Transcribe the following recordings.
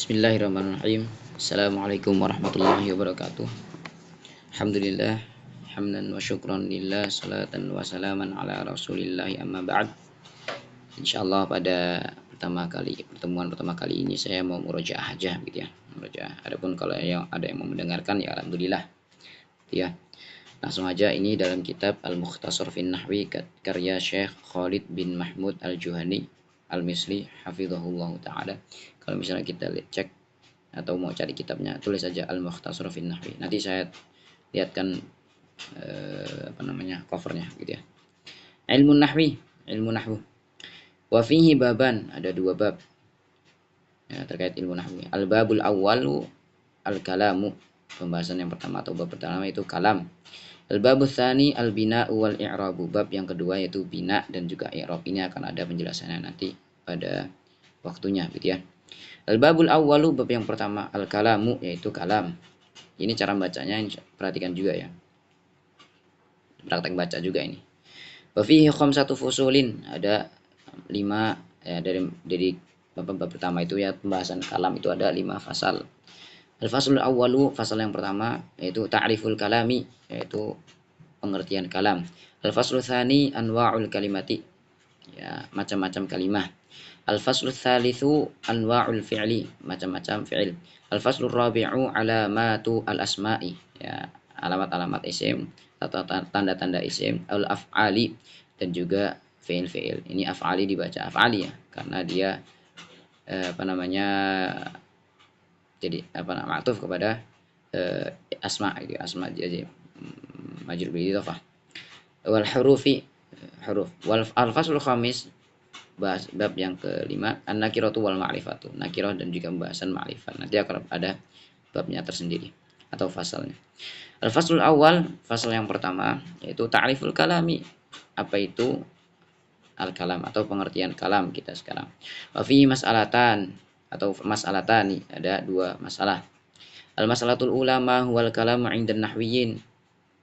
Bismillahirrahmanirrahim. Assalamualaikum warahmatullahi wabarakatuh. Alhamdulillah, hamdan wa syukran lillah, salatan wa salaman ala rasulillahi amma ba'd. Insyaallah pada pertemuan pertama kali ini saya mau murojaah aja gitu ya. Murojaah. Adapun kalau ada yang mau mendengarkan ya alhamdulillah. Gitu ya. Langsung aja, ini dalam kitab Al-Mukhtasar fin Nahwi karya Syekh Khalid bin Mahmud Al-Juhani Al-Misri hafizahullah taala. Kalau misalnya kita cek atau mau cari kitabnya, tulis saja Al-Mukhtasar fin Nahwi. Nanti saya lihatkan covernya gitu ya. Ilmu nahwi, ilmu nahwu. Wa fihi baban, ada dua bab ya, terkait ilmu nahwi. Al-babul awwalu al-kalamu, pembahasan yang pertama atau bab pertama itu kalam. Al-babu tsani al-bina'u wal i'rabu, bab yang kedua yaitu bina dan juga i'rab. Ini akan ada penjelasannya nanti pada waktunya gitu ya. Al-babul awwalu, bab yang pertama, al-kalamu, yaitu kalam. Ini cara bacanya, perhatikan juga ya. Praktek baca juga ini. Wa fihi khamsatu fusulin, ada 5 ya, dari bab pertama itu ya, pembahasan kalam itu ada 5 fasal. Al-faslul awwalu, fasal yang pertama yaitu ta'riful kalami, yaitu pengertian kalam. Al-faslul tsani anwa'ul kalimati, ya, macam-macam kalimah. Al-faslul tsalitsu anwa'ul fi'li, macam-macam fi'il. Al-faslur rabi'u alamatu al-asma'i, ya, alamat-alamat isim atau tanda-tanda isim. Al-af'ali, dan juga fi'il-fi'il. Ini af'ali dibaca af'ali ya, karena dia jadi ma'tuf kepada asma gitu, asma jadi majrur bil idhofah. Wal hurufi, huruf. Wal al-faslul khamis, bab yang kelima, an-nakiratu wal ma'rifatu, nakirah dan juga pembahasan ma'rifat. Nanti akan ada babnya tersendiri atau fasalnya. Al-faslul awal, fasal yang pertama yaitu ta'riful kalami. Apa itu al-kalam atau pengertian kalam kita sekarang. Wa fi mas'alatan atau mas'alatani, ada dua masalah. Al-mas'alatul ulama huwal kalamu 'indan nahwiyyin.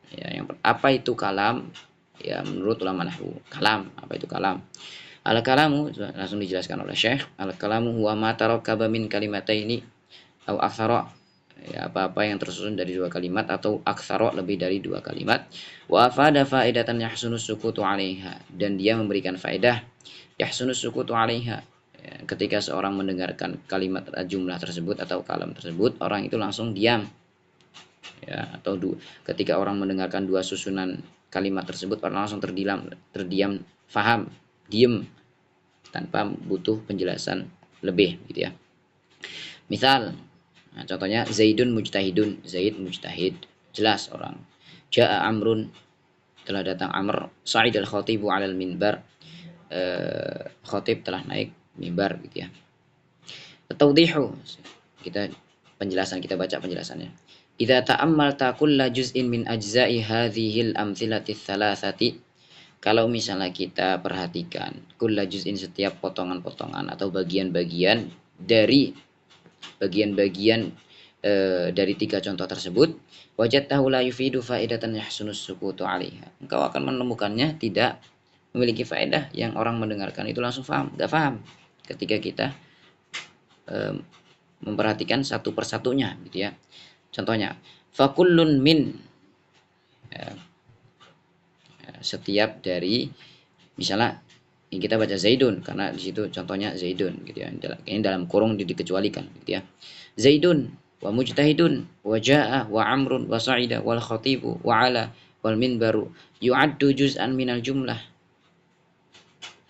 Ya, apa itu kalam? Ya, menurut ulama nahwu, kalam, apa itu kalam? Al-kalamu, langsung dijelaskan oleh Syekh, al-kalamu huwa ma tarakkaba min kalimataini atau aktsara, ya, apa-apa yang tersusun dari dua kalimat atau aktsara, lebih dari dua kalimat. Wa afada faidatan yahsunus sukutu 'alaiha, dan dia memberikan faedah yahsunus sukutu 'alaiha. Ya, ketika seorang mendengarkan kalimat jumlah tersebut atau kalam tersebut, orang itu langsung diam. Ya, atau ketika orang mendengarkan dua susunan kalimat tersebut, orang langsung terdiam, faham, diem, tanpa butuh penjelasan lebih gitu ya. Misal, nah, contohnya Zaidun mujtahidun, Zaid mujtahid, jelas orang. Ja'a Amrun, telah datang Amr. Sa'id al-khatibu 'alal minbar, khatib telah naik mimbar gitu ya. Tawdihu, kita baca penjelasannya. Idza ta'ammalta kulla juz'in min ajza'i hadhil amthilati tsalatsati, kalau misalnya kita perhatikan kulla juz'in, setiap potongan-potongan atau bagian-bagian dari dari tiga contoh tersebut, wajadtahu la yufidu faidatan yahsunus sukutu 'alaiha, engkau akan menemukannya tidak memiliki faedah yang orang mendengarkan itu langsung paham, enggak paham ketika kita memperhatikan satu persatunya gitu ya. Contohnya, fakullun min, ya, setiap dari, misalnya yang kita baca Zaidun karena di situ contohnya Zaidun gitu ya. Ini dalam kurung dikecualikan gitu ya. Zaidun wa mujtahidun wa jaa wa amrun wa sa'ida wal khatibu wa ala wal minbaru yu'addu juz'an minal jumlah.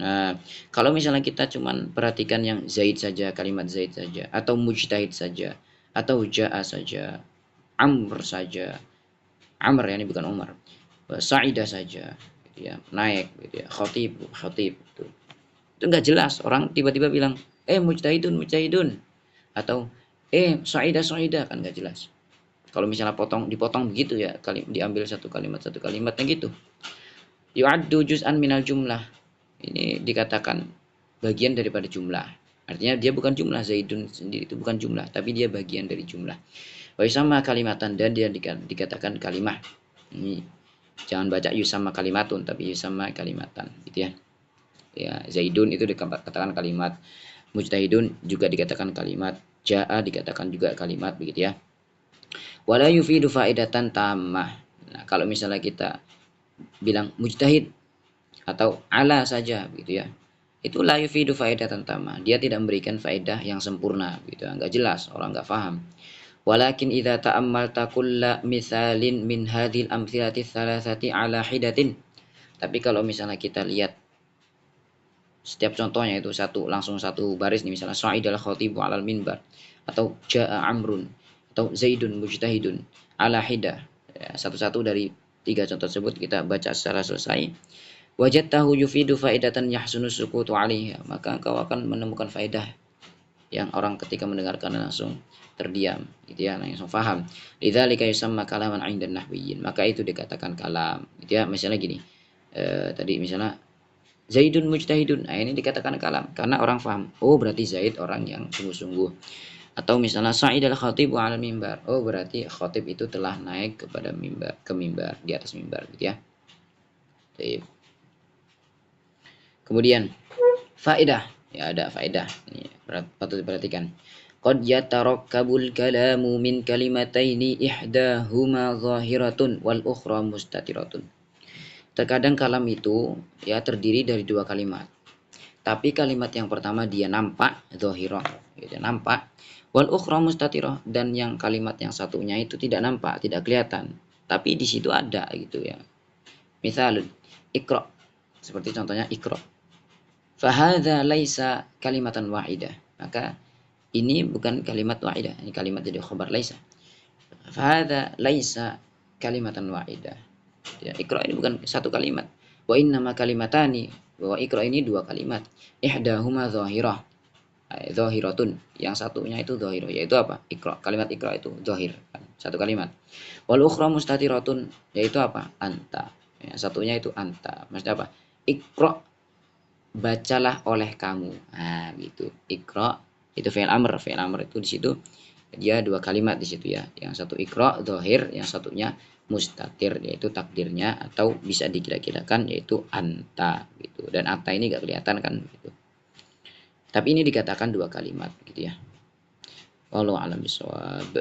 Nah, kalau misalnya kita cuman perhatikan yang Zaid saja, kalimat Zaid saja, atau mujtahid saja, atau jaa saja, Amr saja, Amr ya, ini bukan Umar, Sa'idah saja gitu ya, naik gitu ya, khatib itu enggak jelas. Orang tiba-tiba bilang mujtahidun atau Sa'idah kan enggak jelas. Kalau misalnya dipotong begitu ya, diambil satu kalimatnya gitu. Yu'addu juz'an minal jumlah, ini dikatakan bagian daripada jumlah. Artinya dia bukan jumlah, Zaidun sendiri itu bukan jumlah, tapi dia bagian dari jumlah. Wa yusamma kalimatan, dan dia dikatakan kalimah. Ini jangan baca yusamma kalimatun, tapi yusamma kalimatan gitu ya. Ya, Zaidun itu dikatakan kalimat, mujtahidun juga dikatakan kalimat, Jaa dikatakan juga kalimat begitu ya. Wala yufidu faedatan tammah. Nah, kalau misalnya kita bilang mujtahid atau ala saja begitu ya, itu la yufidu faedatan tammah. Dia tidak memberikan faedah yang sempurna gitu. Enggak jelas, orang enggak paham. Walakin idza ta'ammalta kulla mithalin min hadhil amthilati thalathati ala hidatin. Tapi kalau misalnya kita lihat setiap contohnya itu langsung satu baris nih, misalnya sa'idal khatibu 'alal minbar, atau ja'a amrun, atau zaidun mujtahidun ala hidah. Ya, satu-satu dari tiga contoh tersebut kita baca secara selesai. Wajadtahu yufidu faedatan yahsunu sukutu 'alaiha, maka engkau akan menemukan faedah yang orang ketika mendengarkan langsung terdiam gitu ya, langsung faham. Lidzalika yusamma kalaman 'indan nahwiyyin, maka itu dikatakan kalam gitu ya. Misalnya gini, tadi misalnya Zaidun mujtahidun, nah ini dikatakan kalam karena orang faham, oh berarti Zaid orang yang sungguh-sungguh. Atau misalnya Sa'id al-khatibu 'alal mimbar, oh berarti khatib itu telah naik kepada mimbar, ke mimbar, di atas mimbar gitu ya. Baik. Kemudian faedah, ya ada faedah ini patut diperhatikan. Qad yatarakkabul kalamu min kalimataini ihdahuma zahiratun wal ukhra mustatiratun. Terkadang kalam itu ya terdiri dari dua kalimat. Tapi kalimat yang pertama dia nampak, zahirah, gitu, nampak. Wal ukhra mustatirah, dan yang kalimat yang satunya itu tidak nampak, tidak kelihatan. Tapi di situ ada gitu ya. Misal ikra, seperti contohnya ikra. Fahadza laisa kalimatan wahidah. Maka ini bukan kalimat wahidah, ini kalimat jadi khabar laisa. Fahadza laisa kalimatan wahidah. Ya, ikra ini bukan satu kalimat. Wa innama kalimatani, bahwa ikra ini dua kalimat. Ihdahuma zahirah, zahiratun, yang satunya itu zahirah, yaitu apa? Ikra, kalimat ikra itu zahir, satu kalimat. Wal ukhra mustatiratun, yaitu apa? Anta, ya, satunya itu anta. Maksudnya apa? Ikra, bacalah oleh kamu. Nah, gitu. Ikra itu fi'il amr, fi'il amr itu di situ dia dua kalimat di situ ya. Yang satu ikra zahir, yang satunya mustatir, yaitu takdirnya atau bisa dikira-kirakan yaitu anta gitu. Dan anta ini gak kelihatan kan gitu. Tapi ini dikatakan dua kalimat gitu ya. Wallahu a'lam bishawab.